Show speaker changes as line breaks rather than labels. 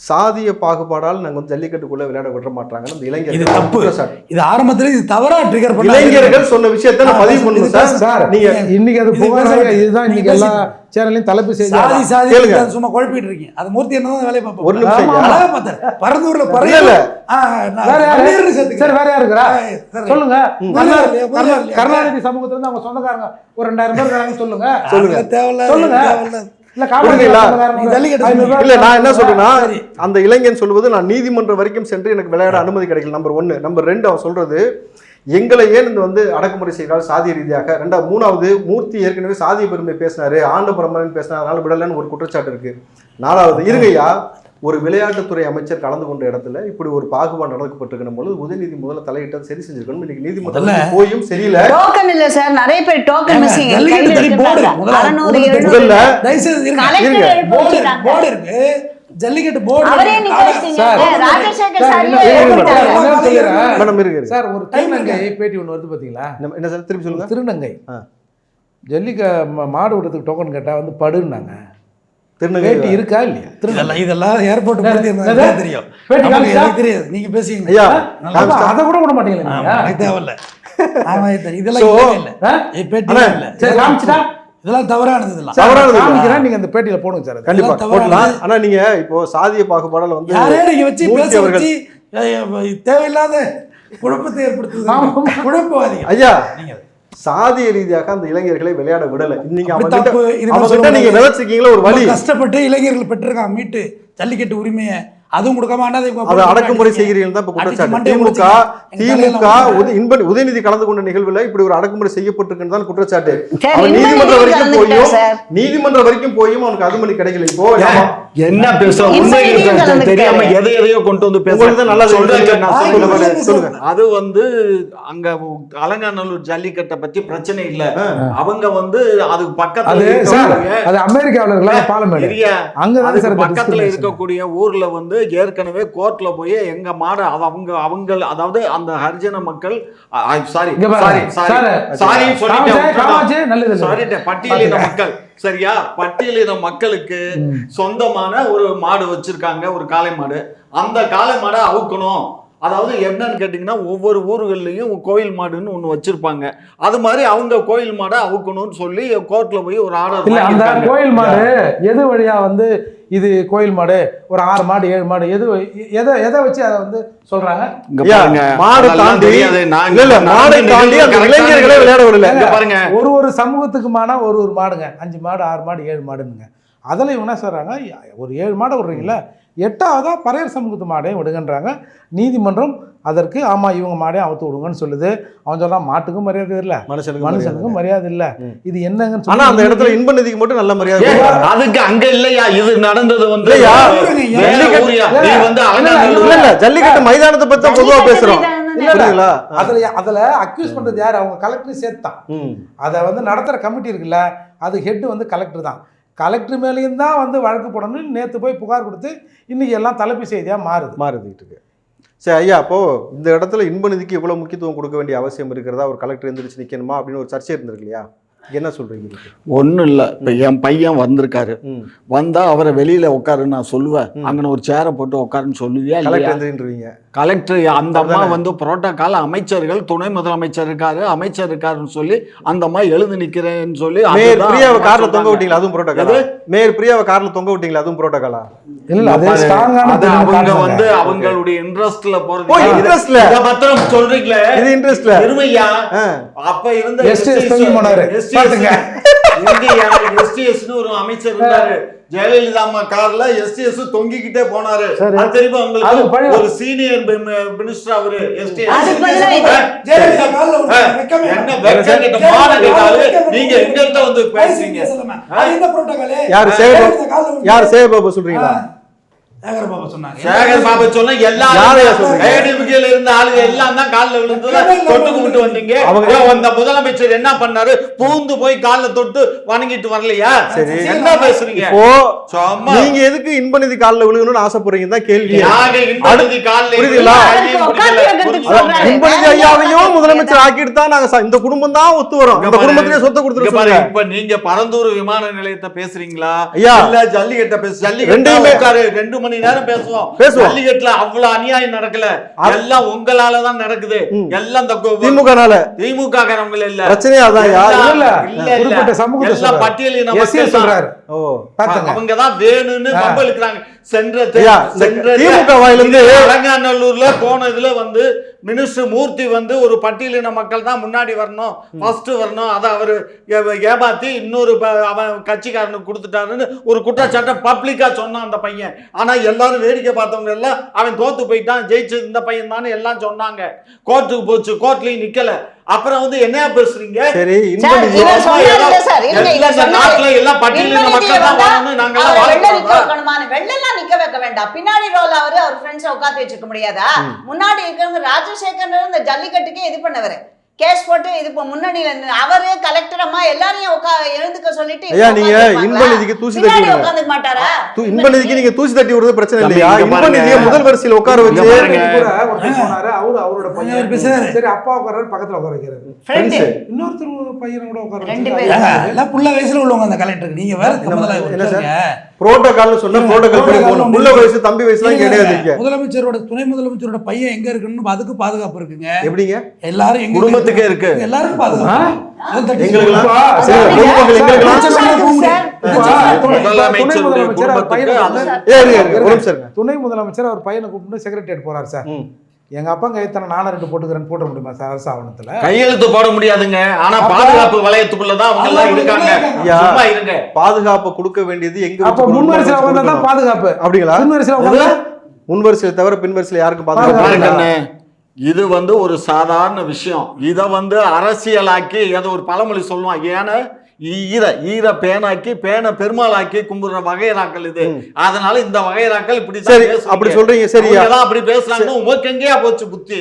சாதிய பாகுபாடால் நாங்க வந்து ஜல்லிக்கட்டுக்குள்ள விளையாட விட மாட்டாங்கன்னு அந்த இளைஞர்கள்
இது தப்பு. இது ஆரம்பத்துல இது தவறா ட்ரிகர் பண்ண
இளைஞர்கள் சொன்ன விஷயத்தை நான் பதிவு பண்ணுவேன் சார். நீங்க
இன்னைக்கு அது புகாராக இதுதான் இன்னைக்கு எல்லா சேனலையும் தலைப்பு செய்தி.
சாதி சும்மா குழப்பிட்டு இருக்கீங்க. அது மூர்த்தி என்னதான் வேலையை பார்ப்போம்.
ஒரு நிமிஷம்
அழகா பார்த்தேன். பரந்தூர்ல பறையில
சரி வேற யாரு இருக்கிறா சொல்லுங்க. கருணாநிதி சமூகத்துல இருந்து அவங்க சொந்தக்காரங்க ஒரு 2000 பேர் இருக்காங்கன்னு சொல்லுங்க. சொல்லுங்க.
இல்ல நான் என்ன சொல்றேன்னா, அந்த இளைஞன் சொல்வது நான் நீதிமன்றம் வரைக்கும் சென்று எனக்கு விளையாட அனுமதி கிடைக்கல. நம்பர் 1. நம்பர் 2 அவன் சொல்றது எங்களை ஏன் இந்த வந்து அடக்குமுறை செய்கிறார் சாதிய ரீதியாக. 3வது மூர்த்தி ஏற்கனவே சாதிய பெருமை பேசினாரு, ஆண்டு பரம்பரைன்னு பேசினார், அதனால விடலன்னு ஒரு குற்றச்சாட்டு இருக்கு. 4வது இருங்கய்யா, ஒரு விளையாட்டுத்துறை அமைச்சர் கலந்து கொண்ட இடத்துல இப்படி ஒரு பாகுபாடு நடக்கப்பட்டிருக்கணும் பொழுது உதயநிதி முதல்ல தலையிட்டது சரி செஞ்சிருக்கணும். இன்னைக்கு நீதிமன்றம் போயும் சரியில்லை.
டோக்கன் இல்ல சார், நிறைய பேர் token missing.
Jallikattu board
sir ஒரு திருநங்கை பேட்டி ஒன்று வருது பாத்தீங்களா?
என்ன சார் திருப்பி சொல்லுங்க.
திருநங்கை மாடு விடுறதுக்கு டோக்கன் கேட்டா வந்து படுன்னாங்க.
திருநங்கை
இருக்கா இல்லையா?
இதெல்லாம் ஏர்போர்ட் தெரியும், தெரியாது. நீங்க பேசுங்க,
அதை கூட விட மாட்டீங்களா?
தேவையில்ல. இதெல்லாம் தவறானது.
நீங்க அந்த பேட்டியில போடுங்க சார்,
கண்டிப்பா போடலாம். ஆனா நீங்க இப்போ சாதிய பாகுபாடால வந்து
நீங்க வச்சு தேவையில்லாத குழப்பத்தை ஏற்படுத்துது. குழப்பவாதிகள்
ஐயா, சாதிய ரீதியாக அந்த இளைஞர்களை விளையாட விடல. நீங்க அவங்ககிட்ட நீங்க விளைச்சிருக்கீங்களா ஒரு வழி.
கஷ்டப்பட்டு இளைஞர்கள் பெற்றிருக்காங்க மீட்டு ஜல்லிக்கட்டு உரிமையை, அதுவும் கொடுக்காம
அதை அடக்குமுறை செய்கிறீர்கள் தான் இப்ப குற்றச்சாட்டு. திமுக உதயநிதி கலந்து கொண்ட நிகழ்வுல இப்படி ஒரு அடக்குமுறை செய்யப்பட்டிருக்குன்னு தான் குற்றச்சாட்டு. நீதிமன்றம் வரைக்கும் போயும் அவனுக்கு அனுமதி கிடைக்கல. இப்போ
என்ன பேசுறோம், உண்மைகள் தெரியாம எதையோ கொண்டு வந்து பேசுறது நல்லா சொல்லுங்க. அது வந்து அங்க அலங்காநல்லூர் ஜல்லிக்கட்டை பத்தி பிரச்சனை இல்ல. அவங்க வந்து அதுக்கு பக்கத்துல
அமெரிக்காவில
பக்கத்துல இருக்கக்கூடிய ஊர்ல வந்து ஏற்கனவே கோர்ட்ல போய் எங்க மாடு அவங்க அதாவது அந்த ஹரிஜன மக்கள் பட்டியலின மக்கள் சரியா, பட்டியலின மக்களுக்கு சொந்தமான ஒரு மாடு வச்சிருக்காங்க, ஒரு காளை மாடு. அந்த காளை மாடை அவுக்கணும். அதாவது என்னன்னு கேட்டீங்கன்னா, ஒவ்வொரு ஊர்கள்லயும் கோயில் மாடுன்னு ஒண்ணு வச்சிருப்பாங்க. அது மாதிரி அவங்க கோயில் மாடை அவுக்கணும்னு சொல்லி கோர்ட்ல போய் ஒரு ஆர்டர்.
அந்த கோயில் மாடு எது வழியா வந்து இது கோயில் மாடு, ஒரு 6 மாடு 7 மாடு எதை வச்சு அதை வந்து சொல்றாங்க? ஒரு சமூகத்துக்குமான ஒரு மாடுங்க, 5 மாடு 6 மாடு 7 மாடுங்க. அதில் இவங்க என்ன சொல்றாங்க, ஒரு 7 மாடை விடுறீங்களா, 8ஆவதா பறையர் சமூகத்து மாடையும் விடுங்கன்றாங்க. நீதிமன்றம் அதற்கு ஆமா இவங்க மாடையும் அவுத்து விடுங்கன்னு சொல்லுது. அவன் சொல்றான் மாட்டுக்கும் மரியாதை இல்ல, மனுஷனுக்கும் மரியாதை இல்ல. இது என்னங்கன்னு சொன்னா
அந்த இடத்துல இன்ப நிதிக்கு மட்டும் நல்ல மரியாதை.
அதுக்கு அங்க இல்லையா இது நடந்தது வந்து
ஜல்லிக்கட்டு மைதானத்தை பத்தி பொதுவா பேசுறோம்.
அதுல அக்யூஸ் பண்றது யாரு? அவங்க கலெக்டர் சேர்த்தான். அதை வந்து நடத்துற கமிட்டி இருக்குல்ல, அது ஹெட் வந்து கலெக்டர் தான். கலெக்டர் மேலேயும் தான் வந்து வழக்கு போடணும்னு நேற்று போய் புகார் கொடுத்து இன்னைக்கு எல்லாம் தலைப்பு செய்தியாக மாறுதுட்டு இருக்கு.
சரி ஐயா, அப்போ இந்த இடத்துல இன்ப நிதிக்கு இவ்வளவு முக்கியத்துவம் கொடுக்க வேண்டிய அவசியம் இருக்கிறதா? ஒரு கலெக்டர் எந்திரிச்சு நிற்கணுமா அப்படின்னு ஒரு சர்ச்சை இருந்திருக்கு இல்லையா? என்ன சொல்றீங்க?
ஒன்றும் இல்லை. இப்போ என் பையன் வந்திருக்காரு, வந்தா அவரை வெளியில உட்காருன்னு நான் சொல்லுவேன். அங்கே ஒரு சேரை போட்டு உட்காருன்னு சொல்லுவியா? கலெக்டர் அந்த அம்மா வந்து புரோட்டோகால் அமைச்சர்கள், துணை முதலமைச்சர் இருக்காரு, அமைச்சர் இருக்காருன்னு சொல்லி அந்த அம்மா எழுந்து நிக்கிறேன்னு சொல்லி
பிரியாவை கார்ல தொங்க விட்டீங்களா? அதுவும் புரோட்டோகால். மேயர் பிரியாவை கார்ல தொங்க விட்டீங்களா? அதுவும் புரோட்டோகாலா?
அவங்க வந்து அவங்களுடைய இன்ட்ரெஸ்ட்ல போறது. பத்திரம் சொல்றீங்களே, இது இன்ட்ரெஸ்ட்ல இருமையா? அப்ப இருந்த ஒரு அமைச்சர் இருந்தாரு, ஜெயலலிதா அம்மா கார்ல எஸ்டிஎஸ் தொங்கிக்கிட்டே போனாரு. தெரியுமா உங்களுக்கு? ஒரு சீனியர் மினிஸ்டர் அவரு. நீங்க எங்கள்கிட்ட வந்து பேசுறீங்க.
யாரு சேகர்பாபு சொல்றீங்களா?
சேகர் பாபு சொன்னாங்க.
சேகர் பாபு சொன்ன எல்லாரும் ஏடிஎம்கேல இருந்த ஆளுங்க எல்லாம் தான் கால்ல விழுந்து தொட்டு கும்பிட்டு வந்தீங்க. அவங்க அந்த முதலமைச்சர் என்ன பண்ணாரு? பூந்து போய் கால்ல தொட்டு வணங்கிட்டு வரலையா? சரி, என்ன பேசுறீங்க?
இப்போ நீங்க எதுக்கு இன்ப நிதி கால்ல விழுகணும்னு ஆசைப்படுறீங்க தான் கேள்வி.
இன்ப நிதி கால்ல
இன்ப நிதி ஐயாவையும் முதலமைச்சர் ஆக்கிட்டு தான் நாங்க இந்த குடும்பம் தான் ஒத்து வரும். இந்த குடும்பத்திலே சொத்தை கொடுத்துருக்காங்க.
இப்ப நீங்க பரந்தூர் விமான நிலையத்தை பேசுறீங்களா இல்ல ஜல்லிக்கட்டை பேச? ஜல்லிக்கட்டு 2 மணி மணி நேரம் பேசுவோம்.
பேசுவோம்.
ஜல்லிக்கட்டுல அவ்வளவு அநியாயம் நடக்கல, எல்லாம் உங்களாலதான் நடக்குது. எல்லாம் இந்த
திமுகனால
திமுக காரவங்க இல்ல,
பிரச்சனையே அதான் யார்
இல்ல
குறிப்பிட்ட சமூகத்தை
எல்லாம்
சொல்றாரு.
பட்டியலின
எஸ்ஏ
மக்கள்
சொல்றாரு.
ஓ
பாத்துங்க.
அவங்கதான் வேணும்னு கம்பளிக்கிறாங்க.
ஐயா, இந்த திமுக வாயிலிருந்து
அலங்காநல்லூர்ல போனதுல வந்து மினிஸ்டர் மூர்த்தி வந்து ஒரு பட்டியலின மக்கள் தான் முன்னாடி வரணும், ஃபர்ஸ்ட் வரணும், அதை அவரு ஏமாத்தி இன்னொரு அவன் கட்சிக்காரனுக்கு கொடுத்துட்டாருன்னு ஒரு குற்றச்சாட்டை பப்ளிக்கா சொன்னான் அந்த பையன். ஆனா எல்லாரும் வேடிக்கை பார்த்தவங்க எல்லாம் அவன் தோத்து போயிட்டான், ஜெயிச்சது இந்த பையன் தானே எல்லாம் சொன்னாங்க. கோர்ட்டுக்கு போச்சு, கோர்ட்லயும் நிக்கல. அப்புறம் வந்து என்ன பேசுறீங்க?
சரி
சார், இவர் சொன்னாரு சார், இருங்க, இவர் சொன்னாரு.
நாட்டுல எல்லாம் பட்டியலின மக்கள் தான் வரணும், நாங்க எல்லாம்
வெள்ளெல்லாம் நிக்க வைக்க வேண்டாம். பின்னாடி ரோல் அவர் ஃப்ரெண்ட்ஸ் உட்காந்து வச்சிருக்க முடியாதா? முன்னாடி இருக்கிறவங்க ராஜசேகர் இந்த ஜல்லிக்கட்டுக்கே இது பண்ணவரு, கேஸ் போட்டு இது முன்னாடியில அவரு கலெக்டர் அம்மா எல்லாரையும் எழுந்துக்க சொல்லிட்டு
ஐயா, நீங்க இன்பநிதிக்கு தூசி தட்டி விடுங்க.
உட்காந்துக்க மாட்டாரா?
இன்பநிதிக்கு நீங்க தூசி தட்டி விடுறது பிரச்சனை இல்லையா? இன்பநிதியை முதல் வரிசையில் உட்கார வச்சு
அவரோட பையன் பேசுறாரு. சரி, அப்பா உட்கார்றாரு, பக்கத்துல உட்கார வைக்கிறாரு. இன்னொருத்தர் பையனை கூட உட்கார
ரெண்டு
வச்சு
பேரும்
எல்லாம் புள்ள வயசுல உள்ளவங்க அந்த கலெக்டருக்கு. நீங்க வேற
என்ன சார் புரோட்டோகால்னு சொன்னா புரோட்டோகால் படி போகணும். புள்ள வயசு தம்பி வயசுலாம் கிடையாது. இங்க
முதலமைச்சரோட துணை முதலமைச்சரோட பையன் எங்க இருக்குன்னு அதுக்கு பாதுகாப்பு இருக்குங்க.
எப்படிங்க?
எல்லாரும் எங்க
குடும்பத்துக்கே இருக்கு,
எல்லாரும் பாதுகாப்பு.
துணை முதலமைச்சர் அவர் பையனை கூப்பிட்டு செக்ரட்டரியேட் போறாரு சார். எங்க அப்பா கையத்தனை நானும் 2 போட்டுக்கிறேன்னு போட முடியுமா சார்? அரசு ஆவணத்துல
கையெழுத்து போட முடியாதுங்க. ஆனா பாதுகாப்பு வளையத்துக்குள்ளதான் அவங்க எல்லாம் இருக்காங்க. சும்மா இருங்க.
பாதுகாப்பு கொடுக்க வேண்டியது எங்க?
அப்ப முன்வரிசையில வந்தா தான் பாதுகாப்பு.
அப்படிங்களா?
முன்வரிசையில வந்தா
முன்வரிசையில தவிர பின்வரிசையில யாருக்கு பாதுகாப்பு?
பாருங்க, இது வந்து ஒரு சாதாரண விஷயம். இத வந்து அரசியலாக்கி ஏதோ ஒரு பழமொழி சொல்லுவான், ஏன்னா ஈர பேனாக்கி பேனை பெருமாளாக்கி கும்பிடுற வகைராக்கள் இது. அதனால இந்த வகைராக்கள் இப்படி
அப்படி சொல்றீங்க. சரி,
அப்படி பேசுறாங்க. உங்களுக்கு எங்கேயா போச்சு புத்தி?